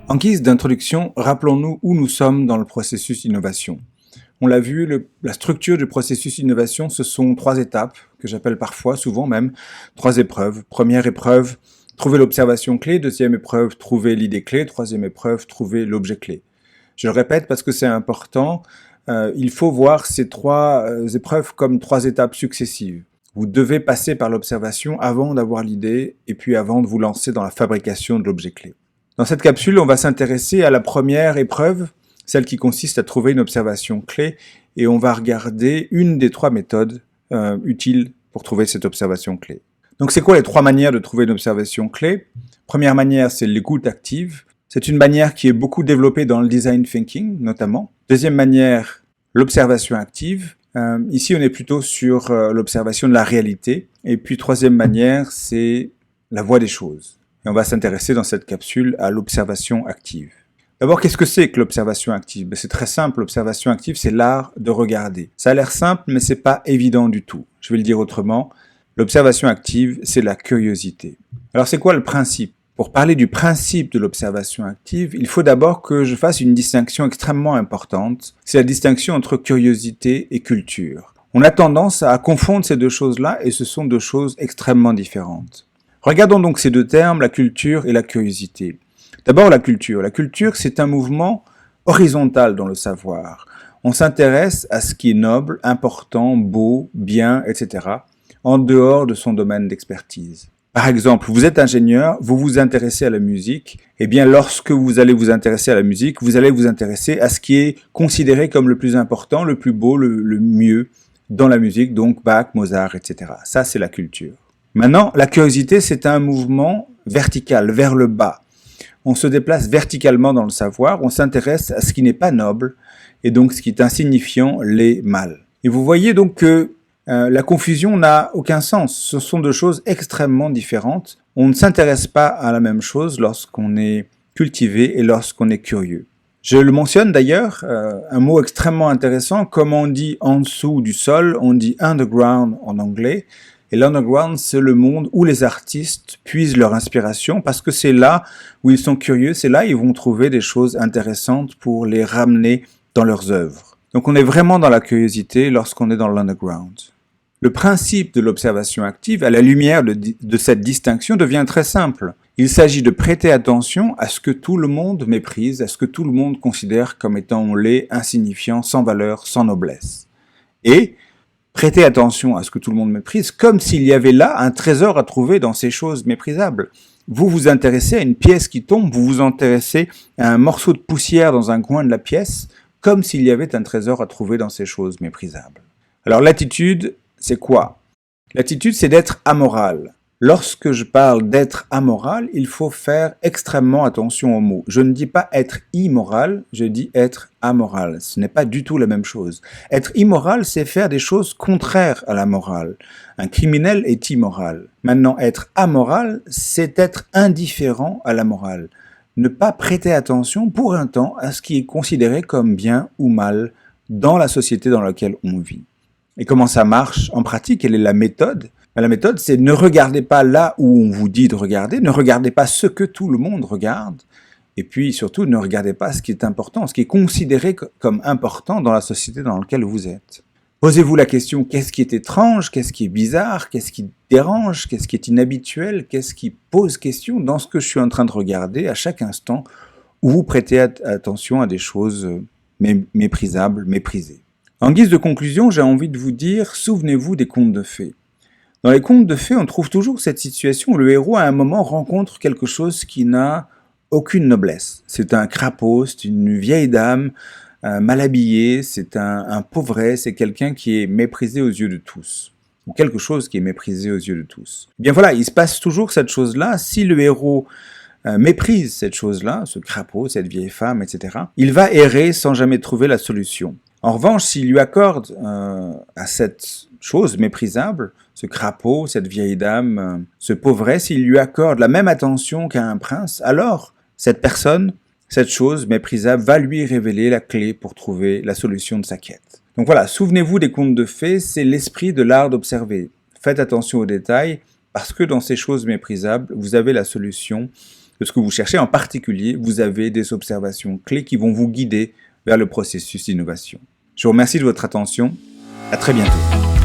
En guise d'introduction, rappelons-nous où nous sommes dans le processus innovation. On l'a vu, la structure du processus innovation, ce sont 3 étapes, que j'appelle parfois, souvent même, 3 épreuves. Première épreuve, trouver l'observation clé. Deuxième épreuve, trouver l'idée clé. Troisième épreuve, trouver l'objet clé. Je le répète parce que c'est important, il faut voir ces 3 épreuves comme 3 étapes successives. Vous devez passer par l'observation avant d'avoir l'idée et puis avant de vous lancer dans la fabrication de l'objet clé. Dans cette capsule, on va s'intéresser à la première épreuve, celle qui consiste à trouver une observation clé, et on va regarder une des 3 méthodes utiles pour trouver cette observation clé. Donc c'est quoi les 3 manières de trouver une observation clé? Première manière, c'est l'écoute active. C'est une manière qui est beaucoup développée dans le design thinking, notamment. Deuxième manière, l'observation active. Ici, on est plutôt sur l'observation de la réalité. Et puis, troisième manière, c'est la voie des choses. Et on va s'intéresser dans cette capsule à l'observation active. D'abord, qu'est-ce que c'est que l'observation active? C'est très simple, l'observation active, c'est l'art de regarder. Ça a l'air simple, mais c'est pas évident du tout. Je vais le dire autrement. L'observation active, c'est la curiosité. Alors, c'est quoi le principe? Pour parler du principe de l'observation active, il faut d'abord que je fasse une distinction extrêmement importante. C'est la distinction entre curiosité et culture. On a tendance à confondre ces 2 choses-là et ce sont 2 choses extrêmement différentes. Regardons donc ces 2 termes, la culture et la curiosité. D'abord la culture. La culture, c'est un mouvement horizontal dans le savoir. On s'intéresse à ce qui est noble, important, beau, bien, etc., en dehors de son domaine d'expertise. Par exemple, vous êtes ingénieur, vous vous intéressez à la musique, et bien lorsque vous allez vous intéresser à la musique, vous allez vous intéresser à ce qui est considéré comme le plus important, le plus beau, le mieux dans la musique, donc Bach, Mozart, etc. Ça, c'est la culture. Maintenant, la curiosité, c'est un mouvement vertical, vers le bas. On se déplace verticalement dans le savoir, on s'intéresse à ce qui n'est pas noble, et donc ce qui est insignifiant, l'est mal. Et vous voyez donc que la confusion n'a aucun sens. Ce sont 2 choses extrêmement différentes. On ne s'intéresse pas à la même chose lorsqu'on est cultivé et lorsqu'on est curieux. Je le mentionne d'ailleurs, un mot extrêmement intéressant, comme on dit en dessous du sol, on dit underground en anglais. Et l'underground, c'est le monde où les artistes puisent leur inspiration parce que c'est là où ils sont curieux, c'est là où ils vont trouver des choses intéressantes pour les ramener dans leurs œuvres. Donc on est vraiment dans la curiosité lorsqu'on est dans l'underground. Le principe de l'observation active, à la lumière de cette distinction, devient très simple. Il s'agit de prêter attention à ce que tout le monde méprise, à ce que tout le monde considère comme étant laid, insignifiant, sans valeur, sans noblesse. Et prêter attention à ce que tout le monde méprise, comme s'il y avait là un trésor à trouver dans ces choses méprisables. Vous vous intéressez à une pièce qui tombe, vous vous intéressez à un morceau de poussière dans un coin de la pièce, comme s'il y avait un trésor à trouver dans ces choses méprisables. Alors l'attitude, c'est quoi? L'attitude, c'est d'être amoral. Lorsque je parle d'être amoral, il faut faire extrêmement attention aux mots. Je ne dis pas être immoral, je dis être amoral. Ce n'est pas du tout la même chose. Être immoral, c'est faire des choses contraires à la morale. Un criminel est immoral. Maintenant, être amoral, c'est être indifférent à la morale. Ne pas prêter attention pour un temps à ce qui est considéré comme bien ou mal dans la société dans laquelle on vit. Et comment ça marche en pratique? Quelle est la méthode? La méthode, c'est ne regardez pas là où on vous dit de regarder, ne regardez pas ce que tout le monde regarde, et puis surtout ne regardez pas ce qui est important, ce qui est considéré comme important dans la société dans laquelle vous êtes. Posez-vous la question, qu'est-ce qui est étrange, qu'est-ce qui est bizarre, qu'est-ce qui dérange, qu'est-ce qui est inhabituel, qu'est-ce qui pose question dans ce que je suis en train de regarder à chaque instant où vous prêtez attention à des choses méprisables, méprisées. En guise de conclusion, j'ai envie de vous dire, souvenez-vous des contes de fées. Dans les contes de fées, on trouve toujours cette situation où le héros, à un moment, rencontre quelque chose qui n'a aucune noblesse. C'est un crapaud, c'est une vieille dame, mal habillée, c'est un pauvret, c'est quelqu'un qui est méprisé aux yeux de tous. Ou quelque chose qui est méprisé aux yeux de tous. Eh bien voilà, il se passe toujours cette chose-là. Si le héros méprise cette chose-là, ce crapaud, cette vieille femme, etc., il va errer sans jamais trouver la solution. En revanche, s'il lui accorde à cette chose méprisable, ce crapaud, cette vieille dame, ce pauvret, s'il lui accorde la même attention qu'à un prince, alors cette personne, cette chose méprisable va lui révéler la clé pour trouver la solution de sa quête. Donc voilà, souvenez-vous des contes de fées, c'est l'esprit de l'art d'observer. Faites attention aux détails, parce que dans ces choses méprisables, vous avez la solution de ce que vous cherchez en particulier, vous avez des observations clés qui vont vous guider vers le processus d'innovation. Je vous remercie de votre attention. À très bientôt.